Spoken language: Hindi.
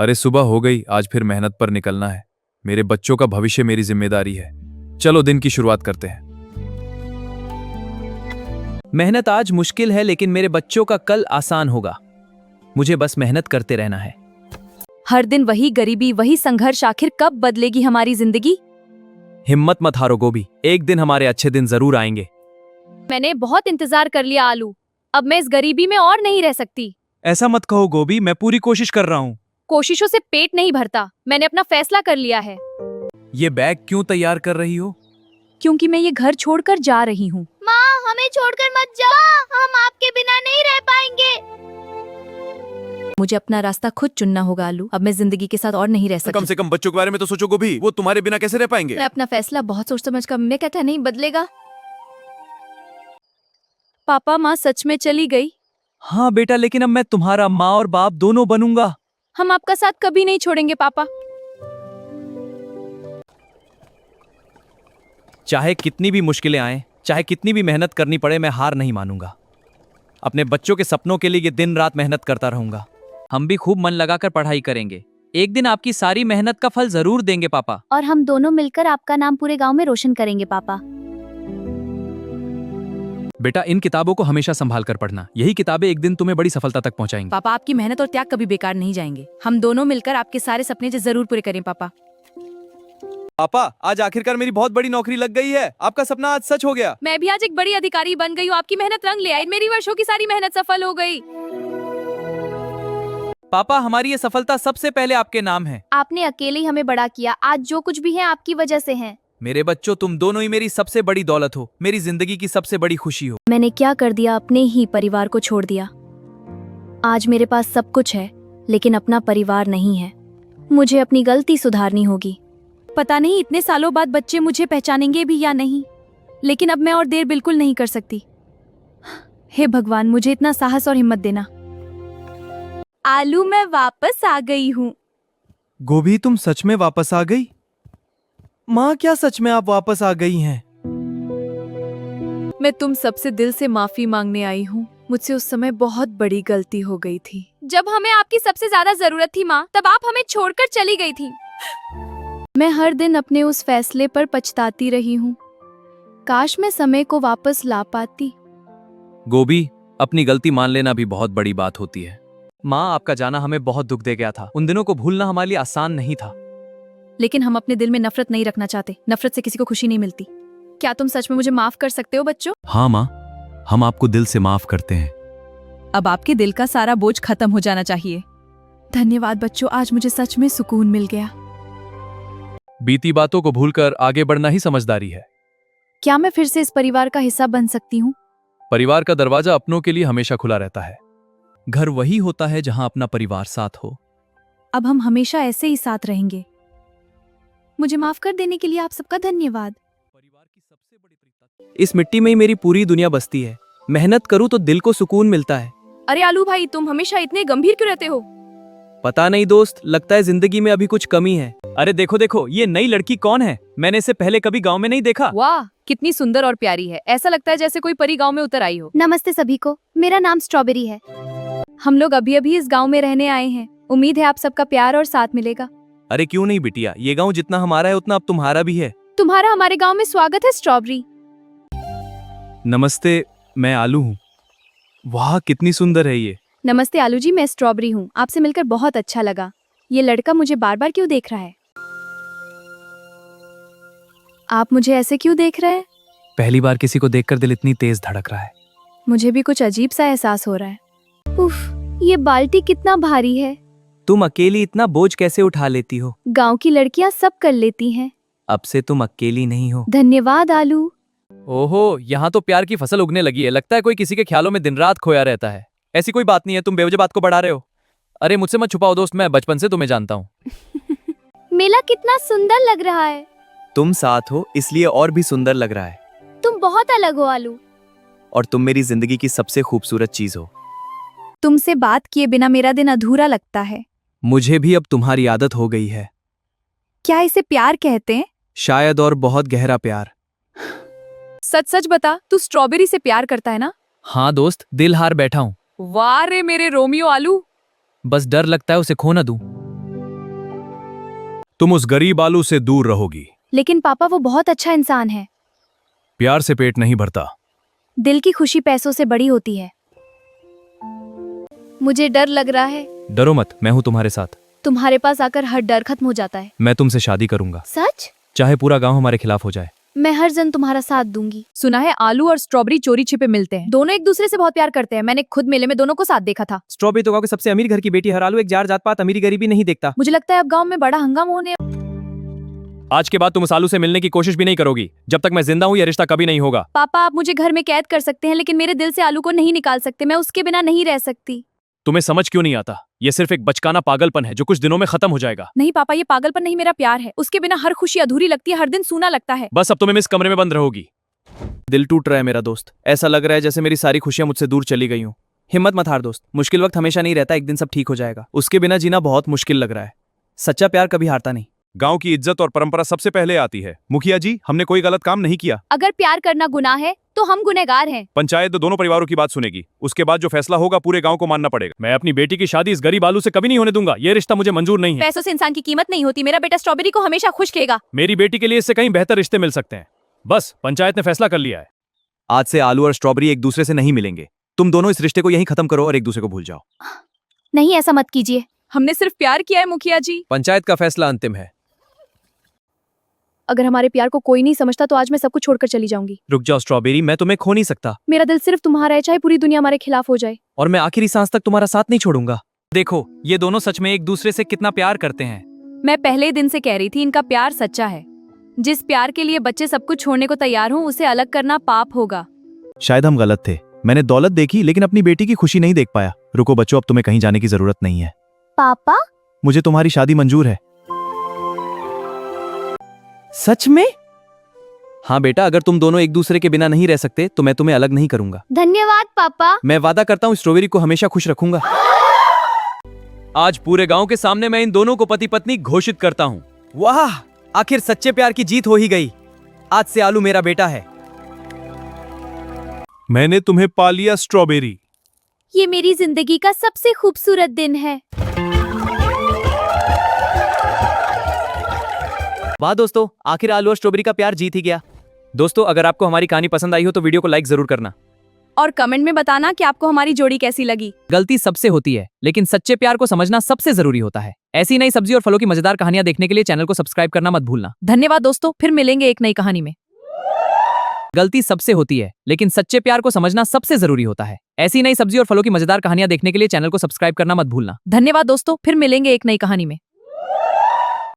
अरे सुबह हो गई, आज फिर मेहनत पर निकलना है। मेरे बच्चों का भविष्य मेरी जिम्मेदारी है। चलो दिन की शुरुआत करते हैं। मेहनत आज मुश्किल है लेकिन मेरे बच्चों का कल आसान होगा। मुझे बस मेहनत करते रहना है। हर दिन वही गरीबी, वही संघर्ष, आखिर कब बदलेगी हमारी जिंदगी? हिम्मत मत हारो गोभी, एक दिन हमारे अच्छे दिन जरूर आएंगे। मैंने बहुत इंतजार कर लिया आलू, अब मैं इस गरीबी में और नहीं रह सकती। ऐसा मत कहो गोभी, मैं पूरी कोशिश कर रहा हूँ। कोशिशों से पेट नहीं भरता, मैंने अपना फैसला कर लिया है। ये बैग क्यों तैयार कर रही हो? क्योंकि मैं ये घर छोड़कर जा रही हूँ। माँ, हमें छोड़कर मत जाओ, हम आपके बिना नहीं रह पाएंगे। मुझे अपना रास्ता खुद चुनना होगा आलू, अब मैं जिंदगी के साथ और नहीं रह सकती। कम से कम बच्चों के बारे में तो सोचो गोभी, वो तुम्हारे बिना कैसे रह पाएंगे? मैं अपना फैसला बहुत सोच समझ कर, मैं कहता नहीं बदलेगा। पापा, माँ सच में चली गई? हाँ बेटा, लेकिन अब मैं तुम्हारा माँ और बाप दोनों बनूंगा। हम आपका साथ कभी नहीं छोड़ेंगे पापा। चाहे कितनी भी मुश्किलें आए, चाहे कितनी भी मेहनत करनी पड़े, मैं हार नहीं मानूंगा। अपने बच्चों के सपनों के लिए दिन रात मेहनत करता रहूंगा। हम भी खूब मन लगाकर पढ़ाई करेंगे। एक दिन आपकी सारी मेहनत का फल जरूर देंगे पापा। और हम दोनों मिलकर आपका नाम पूरे गांव में रोशन करेंगे पापा। बेटा, इन किताबों को हमेशा संभाल कर पढ़ना। यही किताबें एक दिन तुम्हें बड़ी सफलता तक पहुंचाएंगी। पापा, आपकी मेहनत और त्याग कभी बेकार नहीं जाएंगे। हम दोनों मिलकर आपके सारे सपने जरूर पूरे करें पापा। पापा, आज आखिरकार मेरी बहुत बड़ी नौकरी लग गई है। आपका सपना आज सच हो गया। मैं भी आज एक बड़ी अधिकारी बन गई हूँ। आपकी मेहनत रंग ले आई, मेरी वर्षों की सारी मेहनत सफल हो गई। पापा, हमारी ये सफलता सबसे पहले आपके नाम है। आपने अकेले ही हमें बड़ा किया, आज जो कुछ भी है आपकी वजह से है। मेरे बच्चों, तुम दोनों ही मेरी सबसे बड़ी दौलत हो, मेरी जिंदगी की सबसे बड़ी खुशी हो। मैंने क्या कर दिया, अपने ही परिवार को छोड़ दिया। आज मेरे पास सब कुछ है लेकिन अपना परिवार नहीं है। मुझे अपनी गलती सुधारनी होगी। पता नहीं इतने सालों बाद बच्चे मुझे पहचानेंगे भी या नहीं, लेकिन अब मैं और देर बिल्कुल नहीं कर सकती। हे भगवान, मुझे इतना साहस और हिम्मत देना। आलू, मैं वापस आ गई हूँ। गोभी, तुम सच में वापस आ गई? माँ, क्या सच में आप वापस आ गई हैं? मैं तुम सबसे दिल से माफी मांगने आई हूँ। मुझसे उस समय बहुत बड़ी गलती हो गई थी। जब हमें आपकी सबसे ज्यादा जरूरत थी माँ, तब आप हमें छोड़कर चली गई थी। मैं हर दिन अपने उस फैसले पर पछताती रही हूँ। काश मैं समय को वापस ला पाती। गोभी, अपनी गलती मान लेना भी बहुत बड़ी बात होती है। माँ, आपका जाना हमें बहुत दुख दे गया था। उन दिनों को भूलना हमारे लिए आसान नहीं था। लेकिन हम अपने दिल में नफरत नहीं रखना चाहते। नफरत से किसी को खुशी नहीं मिलती। क्या तुम सच में मुझे माफ कर सकते हो बच्चों? हाँ माँ, हम आपको दिल से माफ करते हैं। अब आपके दिल का सारा बोझ खत्म हो जाना चाहिए। धन्यवाद बच्चों, आज मुझे सच में सुकून मिल गया। बीती बातों को भूलकर आगे बढ़ना ही समझदारी है। क्या मैं फिर से इस परिवार का हिस्सा बन सकती हूँ? परिवार का दरवाजा अपनों के लिए हमेशा खुला रहता है। घर वही होता है जहाँ अपना परिवार साथ हो। अब हम हमेशा ऐसे ही साथ रहेंगे। मुझे माफ कर देने के लिए आप सबका धन्यवाद। इस मिट्टी में ही मेरी पूरी दुनिया बसती है। मेहनत करूँ तो दिल को सुकून मिलता है। अरे आलू भाई, तुम हमेशा इतने गंभीर क्यों रहते हो? पता नहीं दोस्त, लगता है जिंदगी में अभी कुछ कमी है। अरे देखो देखो, ये नई लड़की कौन है? मैंने इसे पहले कभी गांव में नहीं देखा। वाह, कितनी सुंदर और प्यारी है। ऐसा लगता है जैसे कोई परी गांव में उतर आई हो। नमस्ते सभी को, मेरा नाम स्ट्रॉबेरी है। हम लोग अभी अभी इस गांव में रहने आए हैं। उम्मीद है आप सबका प्यार और साथ मिलेगा। अरे क्यों नहीं बिटिया, ये गांव जितना हमारा है उतना अब तुम्हारा भी है। तुम्हारा हमारे गांव में स्वागत है स्ट्रॉबेरी। नमस्ते, मैं आलू हूँ। वाह, कितनी सुंदर है ये। नमस्ते आलू जी, मैं स्ट्रॉबेरी हूँ। आपसे मिलकर बहुत अच्छा लगा। ये लड़का मुझे बार बार क्यों देख रहा है? आप मुझे ऐसे क्यों देख रहे हैं? पहली बार किसी को देखकर दिल इतनी तेज धड़क रहा है। मुझे भी कुछ अजीब सा एहसास हो रहा है। उफ, ये बाल्टी कितना भारी है। तुम अकेली इतना बोझ कैसे उठा लेती हो? गांव की लड़कियां सब कर लेती हैं। अब से तुम अकेली नहीं हो। धन्यवाद आलू। ओहो, यहाँ तो प्यार की फसल उगने लगी है। लगता है कोई किसी के ख्यालों में दिन रात खोया रहता है। ऐसी कोई बात नहीं है, तुम बेवजह बात को बढ़ा रहे हो। अरे मुझसे मत छुपाओ दोस्त, मैं बचपन से तुम्हें जानता हूँ। मेला कितना सुंदर लग रहा है। तुम साथ हो इसलिए और भी सुंदर लग रहा है। तुम बहुत अलग हो आलू। और तुम मेरी जिंदगी की सबसे खूबसूरत चीज हो। तुमसे बात किए बिना मेरा दिन अधूरा लगता है। मुझे भी अब तुम्हारी आदत हो गई है। क्या इसे प्यार कहते हैं? शायद, और बहुत गहरा प्यार। सच सच बता, तू स्ट्रॉबेरी से प्यार करता है ना? हाँ दोस्त, दिल हार बैठा हूँ। वाह रे मेरे रोमियो आलू। बस डर लगता है उसे खो न दूं। तुम उस गरीब आलू से दूर रहोगी। लेकिन पापा वो बहुत अच्छा इंसान है। प्यार से पेट नहीं भरता। दिल की खुशी पैसों से बड़ी होती है। मुझे डर लग रहा है। डरो मत, मैं हूं तुम्हारे साथ। तुम्हारे पास आकर हर डर खत्म हो जाता है। मैं तुमसे शादी करूंगा, सच? चाहे पूरा गांव हमारे खिलाफ हो जाए। मैं हर जन तुम्हारा साथ दूंगी। सुना है आलू और स्ट्रॉबेरी चोरी छिपे मिलते हैं। दोनों एक दूसरे से बहुत प्यार करते हैं। मैंने खुद मेले में दोनों को साथ देखा था। स्ट्रॉबेरी तो गांव के सबसे अमीर घर की बेटी, हर आलू एक जार जात पात अमीरी गरीबी नहीं देखता। मुझे लगता है अब गांव में बड़ा हंगामा होने। आज के बाद तुम उस आलू से मिलने की कोशिश भी नहीं करोगी। जब तक मैं जिंदा हूं, यह रिश्ता कभी नहीं होगा। पापा आप मुझे घर में कैद कर सकते हैं, लेकिन मेरे दिल से आलू को नहीं निकाल सकते। मैं उसके बिना नहीं रह सकती। तुम्हें समझ क्यों नहीं आता? यह सिर्फ एक बचकाना पागलपन है जो कुछ दिनों में खत्म हो जाएगा। नहीं पापा, ये पागलपन नहीं, मेरा प्यार है। उसके बिना हर खुशी अधूरी लगती है, हर दिन सूना लगता है। बस अब तुम्हें इस कमरे में बंद रहोगी। दिल टूट रहा है मेरा दोस्त। ऐसा लग रहा है जैसे मेरी सारी खुशियां मुझसे दूर चली गई हूं। हिम्मत मत हार दोस्त, मुश्किल वक्त हमेशा नहीं रहता, एक दिन सब ठीक हो जाएगा। उसके बिना जीना बहुत मुश्किल लग रहा है। सच्चा प्यार कभी हारता नहीं। गांव की इज्जत और परंपरा सबसे पहले आती है। मुखिया जी, हमने कोई गलत काम नहीं किया। अगर प्यार करना गुनाह है तो हम गुनहगार हैं। पंचायत दोनों परिवारों की बात सुनेगी। उसके बाद जो फैसला होगा पूरे गांव को मानना पड़ेगा। मैं अपनी बेटी की शादी इस गरीब आलू से कभी नहीं होने दूंगा। यह रिश्ता मुझे मंजूर नहीं है। पैसों से इंसान की कीमत नहीं होती। मेरा बेटा स्ट्रॉबेरी को हमेशा खुश रहेगा। मेरी बेटी के लिए इससे कहीं बेहतर रिश्ते मिल सकते हैं। बस पंचायत ने फैसला कर लिया है। आज से आलू और स्ट्रॉबेरी एक दूसरे से नहीं मिलेंगे। तुम दोनों इस रिश्ते को यहीं खत्म करो और एक दूसरे को भूल जाओ। नहीं, ऐसा मत कीजिए। हमने सिर्फ प्यार किया है मुखिया जी। पंचायत का फैसला अंतिम है। अगर हमारे प्यार को कोई नहीं समझता तो आज मैं सब कुछ छोड़कर चली जाऊंगी। रुक जाओ स्ट्रॉबेरी, मैं तुम्हें खो नहीं सकता। मेरा दिल सिर्फ तुम्हारा है, चाहे पूरी दुनिया हमारे खिलाफ हो जाए। और मैं आखिरी सांस तक तुम्हारा साथ नहीं छोड़ूंगा। देखो, ये दोनों सच में एक दूसरे से कितना प्यार करते हैं। मैं पहले दिन से कह रही थी, इनका प्यार सच्चा है। जिस प्यार के लिए बच्चे सब कुछ छोड़ने को तैयार हों, उसे अलग करना पाप होगा। शायद हम गलत थे। मैंने दौलत देखी लेकिन अपनी बेटी की खुशी नहीं देख पाया। रुको बच्चों, अब तुम्हें कहीं जाने की जरूरत नहीं है। पापा मुझे तुम्हारी शादी मंजूर है। सच में? हाँ बेटा, अगर तुम दोनों एक दूसरे के बिना नहीं रह सकते तो मैं तुम्हें अलग नहीं करूंगा। धन्यवाद पापा। मैं वादा करता हूँ स्ट्रॉबेरी को हमेशा खुश रखूंगा। आज पूरे गांव के सामने मैं इन दोनों को पति पत्नी घोषित करता हूँ। वाह, आखिर सच्चे प्यार की जीत हो ही गई। आज से आलू मेरा बेटा है। मैंने तुम्हें पा लिया स्ट्रॉबेरी। ये मेरी जिंदगी का सबसे खूबसूरत दिन है। वाह दोस्तों, आखिर आलू और स्ट्रॉबेरी का प्यार जीत ही गया। दोस्तों, अगर आपको हमारी कहानी पसंद आई हो तो वीडियो को लाइक जरूर करना और कमेंट में बताना कि आपको हमारी जोड़ी कैसी लगी। गलती सबसे होती है, लेकिन सच्चे प्यार को समझना सबसे जरूरी होता है। ऐसी नई सब्जी और फलों की मजेदार कहानियां देखने के लिए चैनल को सब्सक्राइब करना मत भूलना। धन्यवाद दोस्तों, फिर मिलेंगे एक नई कहानी में। गलती सबसे होती है, लेकिन सच्चे प्यार को समझना सबसे जरूरी होता है। ऐसी नई सब्जी और फलों की मजेदार कहानियां देखने के लिए चैनल को सब्सक्राइब करना मत भूलना। धन्यवाद दोस्तों, फिर मिलेंगे एक नई कहानी में।